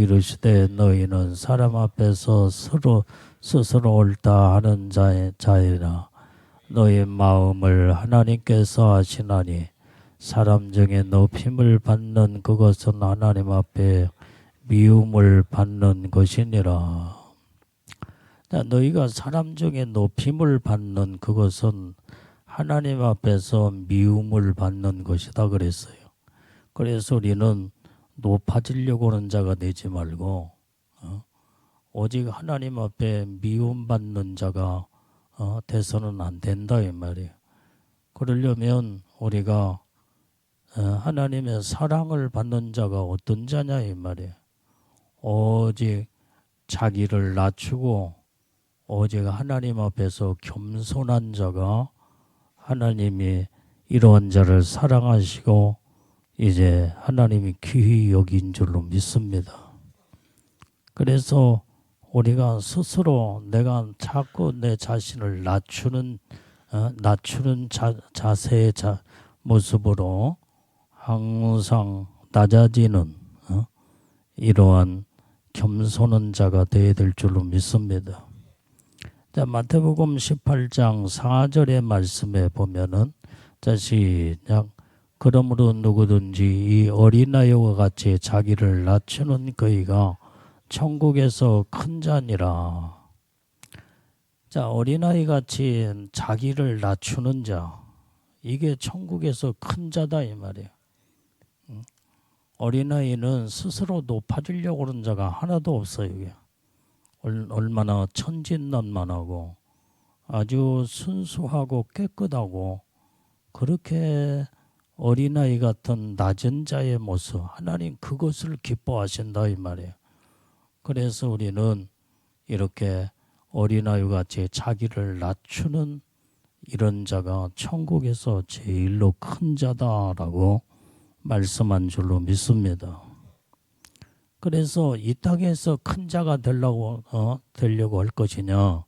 이르시되 너희는 사람 앞에서 스스로 옳다 하는 자이라 너희 마음을 하나님께서 아시나니 사람 중에 높임을 받는 그것은 하나님 앞에 미움을 받는 것이니라. 너희가 사람 중에 높임을 받는 그것은 하나님 앞에서 미움을 받는 것이다 그랬어요. 그래서 우리는 높아지려고 하는 자가 되지 말고 오직 하나님 앞에 미움받는 자가 돼서는 안 된다 이 말이에요. 그러려면 우리가 하나님의 사랑을 받는 자가 어떤 자냐 이 말이에요. 오직 자기를 낮추고 오직 하나님 앞에서 겸손한 자가 하나님이 이러한 자를 사랑하시고 이제 하나님이 귀히 여긴 줄로 믿습니다. 그래서 우리가 스스로 내가 자꾸 내 자신을 낮추는 자세의 모습으로 항상 낮아지는 이러한 겸손한 자가 되어야 될 줄로 믿습니다. 자, 마태복음 18장 4절의 말씀에 보면은 자, 시작. 그러므로 누구든지 이 어린아이와 같이 자기를 낮추는 그이가 천국에서 큰 자니라. 자, 어린아이 같이 자기를 낮추는 자, 이게 천국에서 큰 자다 이 말이에요. 어린아이는 스스로 높아지려고 하는 자가 하나도 없어요. 이게. 얼마나 천진난만하고 아주 순수하고 깨끗하고 그렇게 어린아이 같은 낮은 자의 모습, 하나님 그것을 기뻐하신다 이 말이에요. 그래서 우리는 이렇게 어린아이 같이 자기를 낮추는 이런 자가 천국에서 제일로 큰 자다라고 말씀한 줄로 믿습니다. 그래서 이 땅에서 큰 자가 되려고 할 것이냐,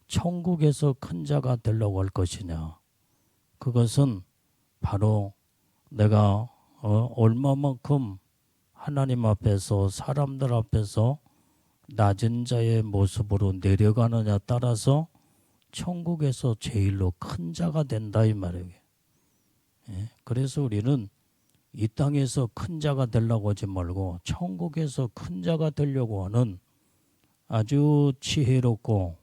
천국에서 큰 자가 되려고 할 것이냐, 그것은 바로 내가 얼마만큼 하나님 앞에서 사람들 앞에서 낮은 자의 모습으로 내려가느냐 따라서 천국에서 제일로 큰 자가 된다 이 말이에요. 그래서 우리는 이 땅에서 큰 자가 되려고 하지 말고 천국에서 큰 자가 되려고 하는 아주 지혜롭고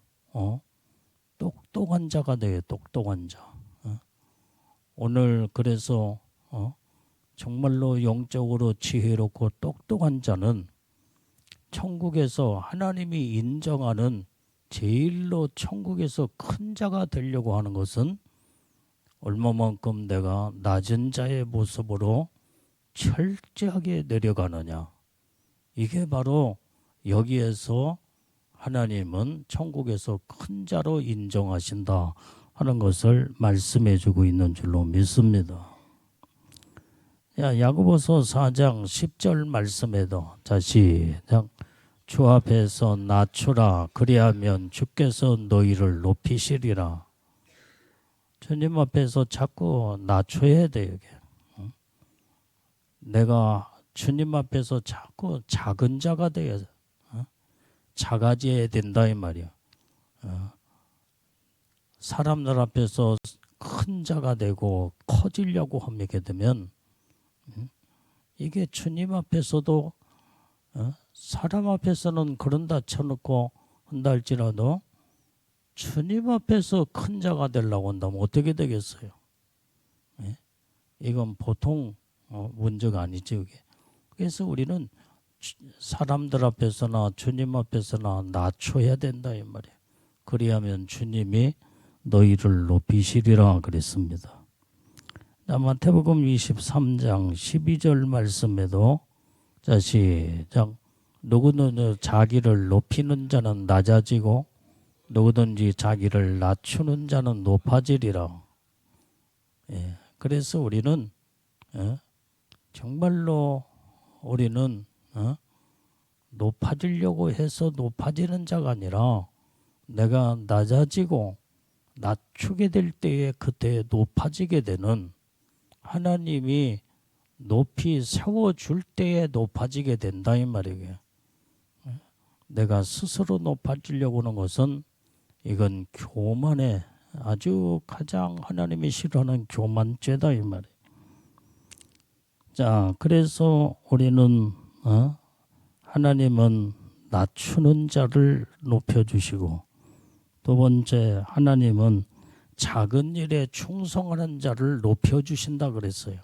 똑똑한 자가 돼요. 똑똑한 자. 오늘 그래서 정말로 영적으로 지혜롭고 똑똑한 자는 천국에서 하나님이 인정하는 제일로 천국에서 큰 자가 되려고 하는 것은 얼마만큼 내가 낮은 자의 모습으로 철저하게 내려가느냐. 이게 바로 여기에서 하나님은 천국에서 큰 자로 인정하신다 하는 것을 말씀해 주고 있는 줄로 믿습니다. 야고보서 4장 10절 말씀에도 시작. 주 앞에서 낮추라 그리하면 주께서 너희를 높이시리라. 주님 앞에서 자꾸 낮춰야 돼요. 내가 주님 앞에서 자꾸 작은 자가 돼야 작아져야 된다 이 말이야. 사람들 앞에서 큰 자가 되고 커지려고 하게 되면 이게 주님 앞에서도 사람 앞에서는 그런다 쳐놓고 한다 할지라도 주님 앞에서 큰 자가 되려고 한다면 어떻게 되겠어요? 이건 보통 문제가 아니죠. 이게. 그래서 우리는 사람들 앞에서나 주님 앞에서나 낮춰야 된다 이 말이에요. 그리하면 주님이 너희를 높이시리라 그랬습니다. 마태복음 23장 12절 말씀에도 시작. 누구든지 자기를 높이는 자는 낮아지고 누구든지 자기를 낮추는 자는 높아지리라. 그래서 우리는 정말로 우리는 높아지려고 해서 높아지는 자가 아니라 내가 낮아지고 낮추게 될 때에 그때 높아지게 되는 하나님이 높이 세워줄 때에 높아지게 된다 이 말이에요. 내가 스스로 높아지려고 하는 것은 이건 교만의 아주 가장 하나님이 싫어하는 교만죄다 이 말이에요. 자, 그래서 우리는 하나님은 낮추는 자를 높여주시고, 두 번째 하나님은 작은 일에 충성하는 자를 높여주신다 그랬어요.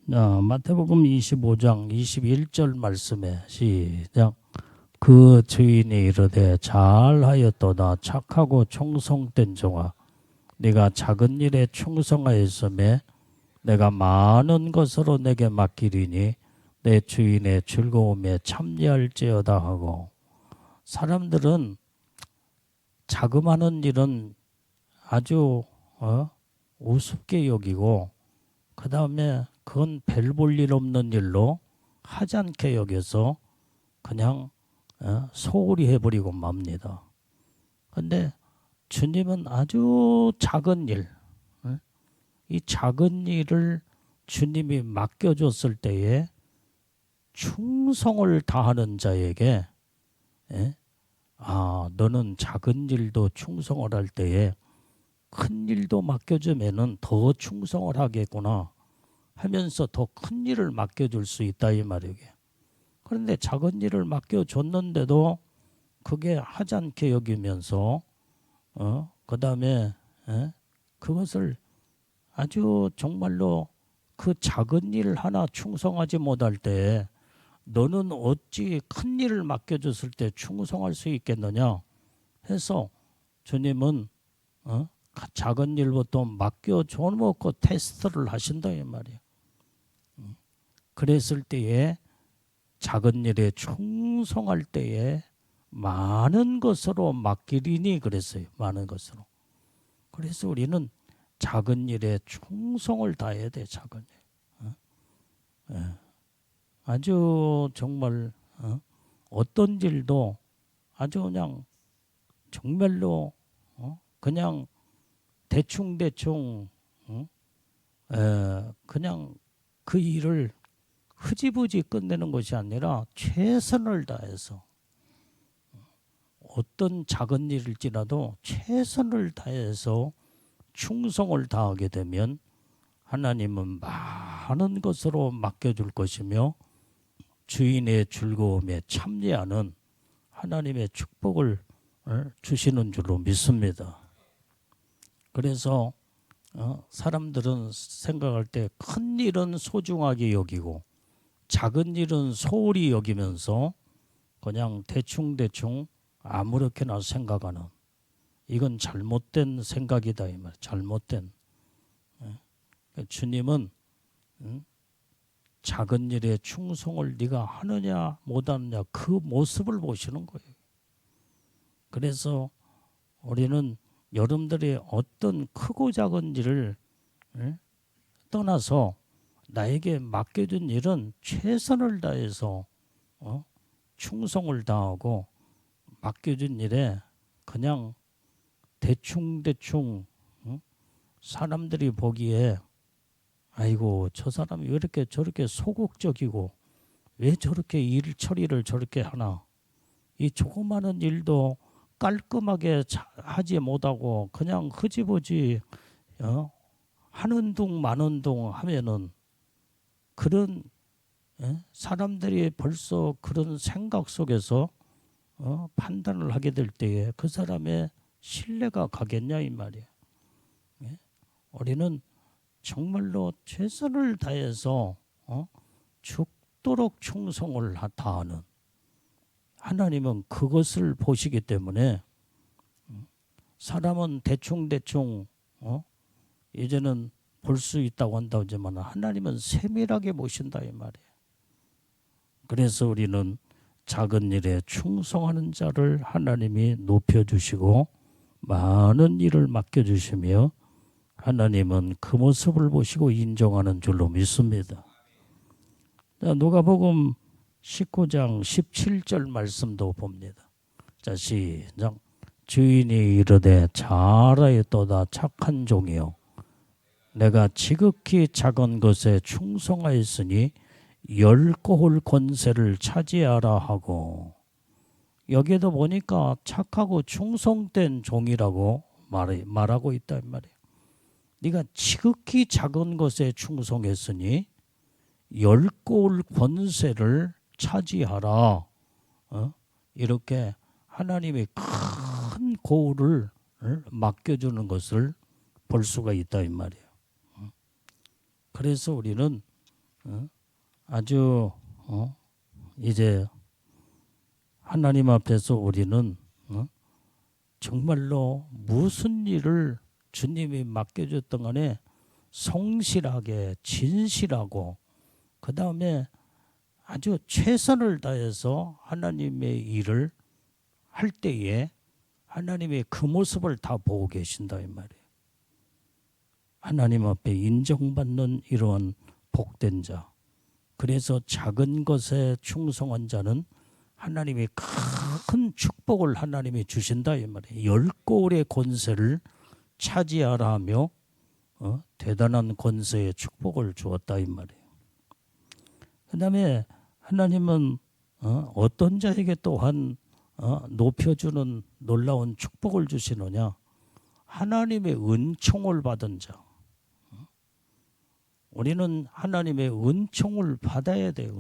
자, 마태복음 25장 21절 말씀에 시작. 그 주인이 이르되 잘하였도다 착하고 충성된 종아, 네가 작은 일에 충성하였음에 내가 많은 것으로 내게 맡기리니 내 주인의 즐거움에 참여할지어다 하고, 사람들은 자그마한 일은 아주 우습게 여기고, 그 다음에 그건 별 볼 일 없는 일로 하찮게 여겨서 그냥 소홀히 해버리고 맙니다. 근데 주님은 아주 작은 일, 이 작은 일을 주님이 맡겨줬을 때에 충성을 다하는 자에게, 너는 작은 일도 충성을 할 때에 큰 일도 맡겨주면은 더 충성을 하겠구나 하면서 더 큰 일을 맡겨줄 수 있다 이 말이에요. 그런데 작은 일을 맡겨줬는데도 그게 하찮게 여기면서 그 다음에 그것을 아주 정말로 그 작은 일 하나 충성하지 못할 때 너는 어찌 큰 일을 맡겨줬을 때 충성할 수 있겠느냐 해서 주님은 작은 일부터 맡겨줘놓고 테스트를 하신다 이 말이에요. 그랬을 때에 작은 일에 충성할 때에 많은 것으로 맡기리니 그랬어요. 많은 것으로. 그래서 우리는 작은 일에 충성을 다해야 돼. 작은 일. 아주 정말 어떤 일도 아주 그냥 정말로 그냥 대충 그냥 그 일을 흐지부지 끝내는 것이 아니라 최선을 다해서, 어떤 작은 일일지라도 최선을 다해서 충성을 다하게 되면 하나님은 많은 것으로 맡겨줄 것이며 주인의 즐거움에 참여하는 하나님의 축복을 주시는 줄로 믿습니다. 그래서 사람들은 생각할 때 큰 일은 소중하게 여기고 작은 일은 소홀히 여기면서 그냥 대충 아무렇게나 생각하는, 이건 잘못된 생각이다 이 말. 잘못된. 주님은 작은 일에 충성을 네가 하느냐 못하느냐 그 모습을 보시는 거예요. 그래서 우리는 여러분들이 어떤 크고 작은 일을 떠나서 나에게 맡겨준 일은 최선을 다해서 충성을 다하고, 맡겨준 일에 그냥 대충 사람들이 보기에 아이고 저 사람이 왜 이렇게 저렇게 소극적이고 왜 저렇게 일 처리를 저렇게 하나, 이 조그마한 일도 깔끔하게 하지 못하고 그냥 흐지부지 하는 둥 마는 둥 하면은, 그런 사람들이 벌써 그런 생각 속에서 판단을 하게 될 때에 그 사람의 신뢰가 가겠냐 이 말이에요. 우리는 정말로 최선을 다해서 죽도록 충성을 다하는, 하나님은 그것을 보시기 때문에 사람은 대충 이제는 볼 수 있다고 한다고 하지만 하나님은 세밀하게 보신다 이 말이에요. 그래서 우리는 작은 일에 충성하는 자를 하나님이 높여주시고 많은 일을 맡겨주시며 하나님은 그 모습을 보시고 인정하는 줄로 믿습니다. 자, 누가복음 19장 17절 말씀도 봅니다. 자, 시작. 주인이 이르되 잘하였도다 착한 종이요, 내가 지극히 작은 것에 충성하였으니 10고을 권세를 차지하라 하고. 여기에도 보니까 착하고 충성된 종이라고 말하고 있다 이 말이에요. 네가 지극히 작은 것에 충성했으니 10고울 권세를 차지하라. 이렇게 하나님의 큰 고울을 맡겨주는 것을 볼 수가 있다 이 말이에요. 그래서 우리는 아주 이제 하나님 앞에서 우리는 정말로 무슨 일을 주님이 맡겨줬던 간에 성실하게 진실하고 그 다음에 아주 최선을 다해서 하나님의 일을 할 때에 하나님의 그 모습을 다 보고 계신다 이 말이에요. 하나님 앞에 인정받는 이러한 복된 자. 그래서 작은 것에 충성한 자는 하나님의 큰 축복을 하나님이 주신다 이 말이에요. 10고울의 권세를 차지하라 하며 대단한 권세의 축복을 주었다 이 말이에요. 그 다음에 하나님은 어떤 자에게 또한 높여주는 놀라운 축복을 주시느냐. 하나님의 은총을 받은 자. 우리는 하나님의 은총을 받아야 돼요.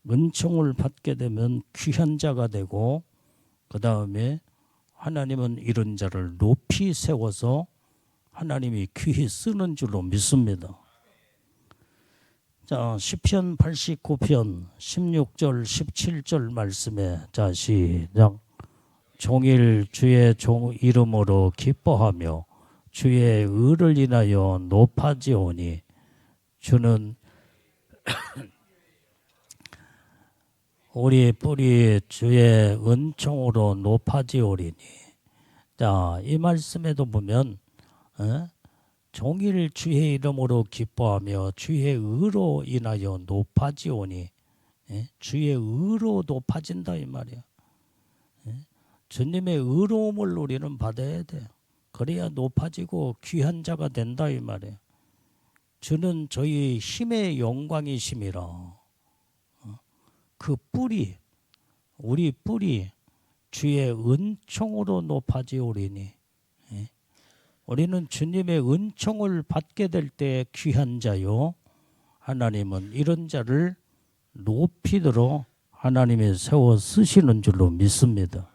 은총을 받게 되면 귀한 자가 되고 그 다음에 하나님은 이런 자를 높이 세워서 하나님이 귀히 쓰는 줄로 믿습니다. 자, 시편 89편 16절 17절 말씀에 자 시작. 종일 주의 종 이름으로 기뻐하며 주의 의를 인하여 높아지오니 주는 우리 뿔이 주의 은총으로 높아지오리니. 자, 이 말씀에도 보면 종일 주의 이름으로 기뻐하며 주의 의로 인하여 높아지오니 주의 의로 높아진다 이 말이야. 주님의 의로움을 우리는 받아야 돼요. 그래야 높아지고 귀한 자가 된다 이 말이에요. 주는 저희 힘의 영광이심이라. 그 뿔이 우리 뿔이 주의 은총으로 높아지오리니. 우리는 주님의 은총을 받게 될 때 귀한 자요. 하나님은 이런 자를 높이 들어 하나님이 세워 쓰시는 줄로 믿습니다.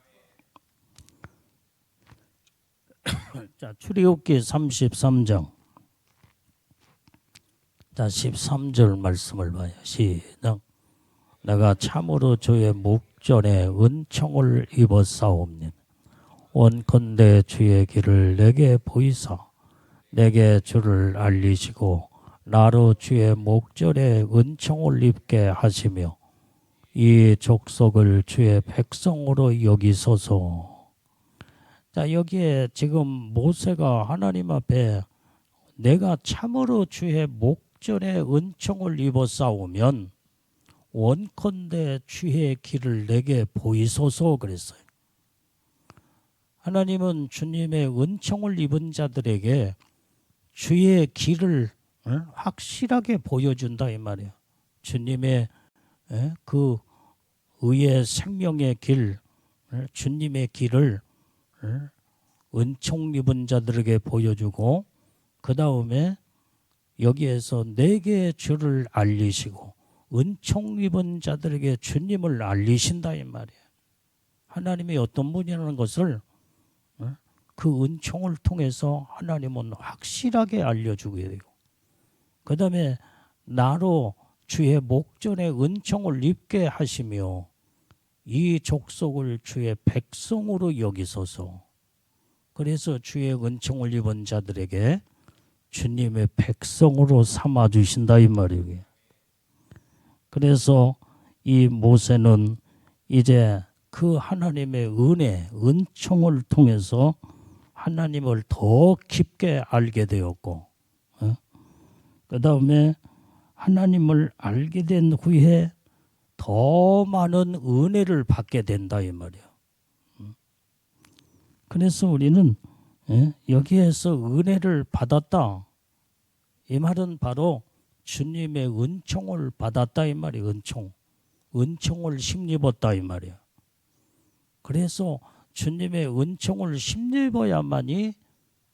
자, 출애굽기 33장. 자, 13절 말씀을 봐요. 시작. 내가 참으로 주의 목전에 은총을 입었사옵니다. 원컨대 주의 길을 내게 보이사 내게 주를 알리시고 나로 주의 목전에 은총을 입게 하시며 이 족속을 주의 백성으로 여기소서. 자, 여기에 지금 모세가 하나님 앞에 내가 참으로 주의 목전에 은총을 입었사오면 원컨대 주의 길을 내게 보이소서 그랬어요. 하나님은 주님의 은총을 입은 자들에게 주의 길을 확실하게 보여준다 이 말이에요. 주님의 그 의의 생명의 길, 주님의 길을 은총 입은 자들에게 보여주고 그 다음에 여기에서 내게 주를 알리시고 은총 입은 자들에게 주님을 알리신다 이 말이에요. 하나님이 어떤 분이라는 것을 그 은총을 통해서 하나님은 확실하게 알려주게 되고 그 다음에 나로 주의 목전에 은총을 입게 하시며 이 족속을 주의 백성으로 여기소서. 그래서 주의 은총을 입은 자들에게 주님의 백성으로 삼아주신다 이 말이에요. 그래서 이 모세는 이제 그 하나님의 은혜, 은총을 통해서 하나님을 더 깊게 알게 되었고 그 다음에 하나님을 알게 된 후에 더 많은 은혜를 받게 된다 이 말이에요. 그래서 우리는 여기에서 은혜를 받았다. 이 말은 바로 주님의 은총을 받았다 이 말이에요. 은총을 힘입었다 이 말이야. 그래서 주님의 은총을 힘입어야만이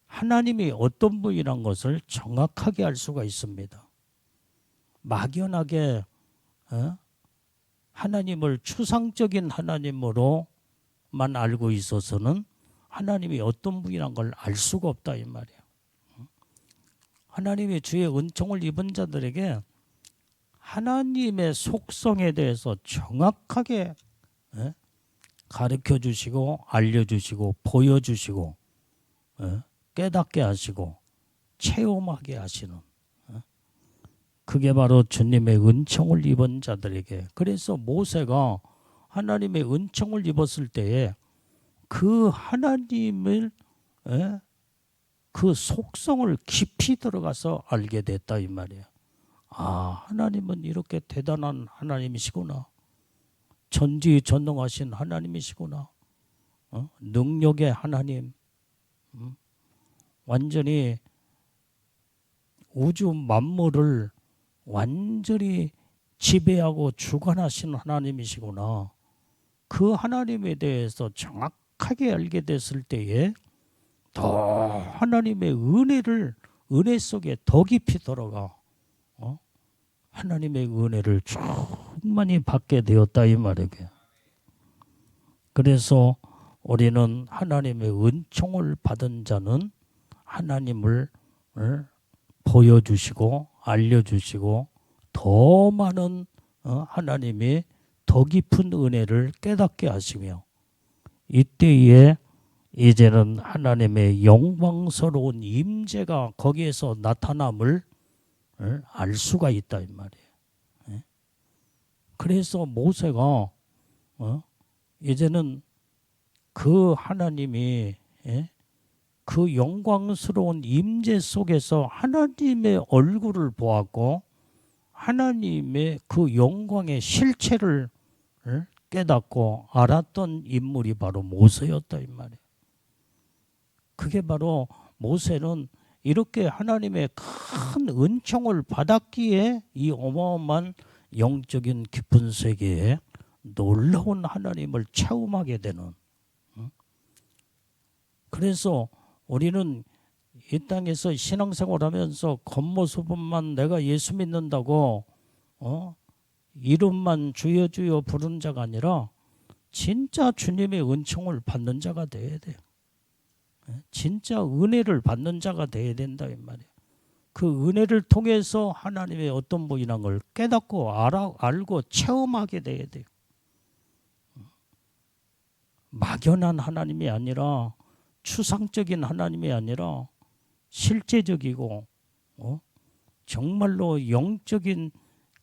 하나님이 어떤 분이란 것을 정확하게 알 수가 있습니다. 막연하게 하나님을 추상적인 하나님으로만 알고 있어서는 하나님이 어떤 분이란 걸 알 수가 없다 이 말이에요. 하나님이 주의 은총을 입은 자들에게 하나님의 속성에 대해서 정확하게 가르쳐 주시고 알려주시고 보여주시고 깨닫게 하시고 체험하게 하시는, 그게 바로 주님의 은총을 입은 자들에게. 그래서 모세가 하나님의 은총을 입었을 때에 그 하나님을 그 속성을 깊이 들어가서 알게 됐다 이 말이에요. 아, 하나님은 이렇게 대단한 하나님이시구나. 전지전능하신 하나님이시구나. 능력의 하나님. 완전히 우주 만물을 완전히 지배하고 주관하신 하나님이시구나. 그 하나님에 대해서 정확하게 알게 됐을 때에 더 하나님의 은혜 속에 더 깊이 들어가 하나님의 은혜를 충만히 받게 되었다 이 말이에요. 그래서 우리는 하나님의 은총을 받은 자는 하나님을 보여주시고 알려주시고 더 많은 하나님의 더 깊은 은혜를 깨닫게 하시며, 이때에 이제는 하나님의 영광스러운 임재가 거기에서 나타남을 알 수가 있다 이 말이에요. 그래서 모세가 이제는 그 하나님이 그 영광스러운 임재 속에서 하나님의 얼굴을 보았고 하나님의 그 영광의 실체를 깨닫고 알았던 인물이 바로 모세였다 이 말이에요. 그게 바로 모세는 이렇게 하나님의 큰 은총을 받았기에 이 어마어마한 영적인 깊은 세계에 놀라운 하나님을 체험하게 되는. 그래서 우리는 이 땅에서 신앙생활하면서 겉모습만 내가 예수 믿는다고 이름만 주여 주여 부르는 자가 아니라 진짜 주님의 은총을 받는 자가 돼야 돼요. 진짜 은혜를 받는 자가 돼야 된다 이 말이에요. 그 은혜를 통해서 하나님의 어떤 분이란 걸 깨닫고 알고 체험하게 돼야 돼요. 막연한 하나님이 아니라 추상적인 하나님이 아니라 실제적이고 정말로 영적인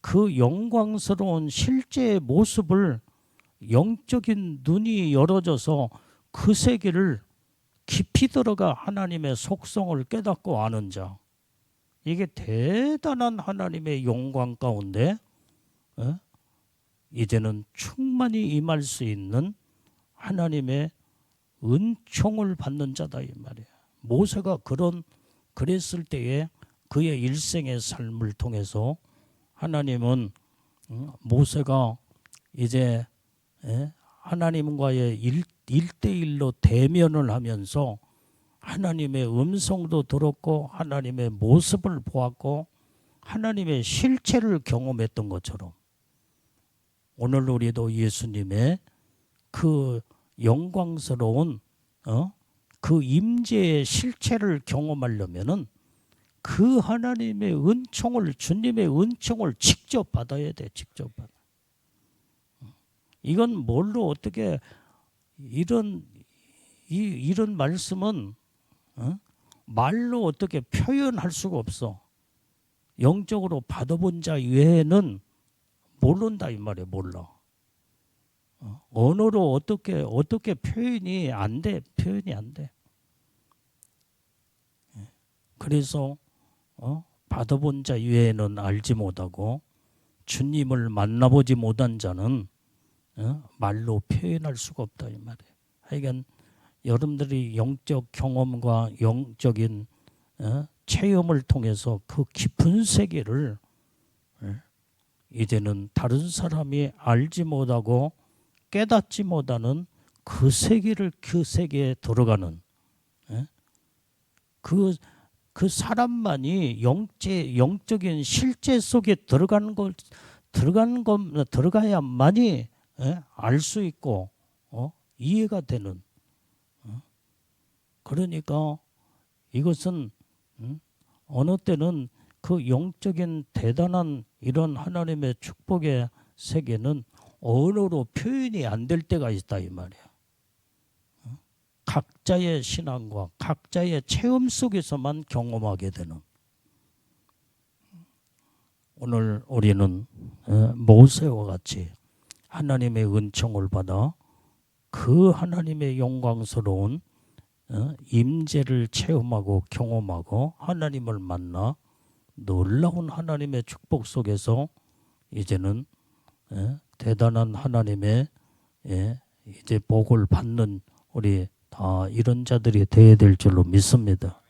그 영광스러운 실제의 모습을 영적인 눈이 열어져서 그 세계를 깊이 들어가 하나님의 속성을 깨닫고 아는 자, 이게 대단한 하나님의 영광 가운데 이제는 충만히 임할 수 있는 하나님의 은총을 받는 자다 이 말이에요. 모세가 그랬을 때에 그의 일생의 삶을 통해서 하나님은 모세가 이제 하나님과의 1대1로 대면을 하면서 하나님의 음성도 들었고 하나님의 모습을 보았고 하나님의 실체를 경험했던 것처럼 오늘 우리도 예수님의 그 영광스러운 그 임재의 실체를 경험하려면은 그 하나님의 은총을, 주님의 은총을 직접 받아야 돼. 직접 받아. 이건 뭘로 어떻게 이런 말씀은 말로 어떻게 표현할 수가 없어. 영적으로 받아본 자 외에는 모른다 이 말이에요. 몰라. 언어로 어떻게 표현이 안 돼. 표현이 안 돼. 그래서 받아본 자 외에는 알지 못하고 주님을 만나보지 못한 자는 말로 표현할 수가 없다 이 말이에요. 하여간 여러분들이 영적 경험과 영적인 체험을 통해서 그 깊은 세계를 이제는 다른 사람이 알지 못하고 깨닫지 못하는 그 세계를 그 세계에 들어가는 예? 그 사람만이 영적인 실제 속에 들어가야만이 알 수 있고 이해가 되는 그러니까 이것은 어느 때는 그 영적인 대단한 이런 하나님의 축복의 세계는 언어로 표현이 안 될 때가 있다 이 말이야. 각자의 신앙과 각자의 체험 속에서만 경험하게 되는. 오늘 우리는 모세와 같이 하나님의 은총을 받아 그 하나님의 영광스러운 임재를 체험하고 경험하고 하나님을 만나 놀라운 하나님의 축복 속에서 이제는 대단한 하나님의 이제 복을 받는 우리 다 이런 자들이 되어야 될 줄로 믿습니다.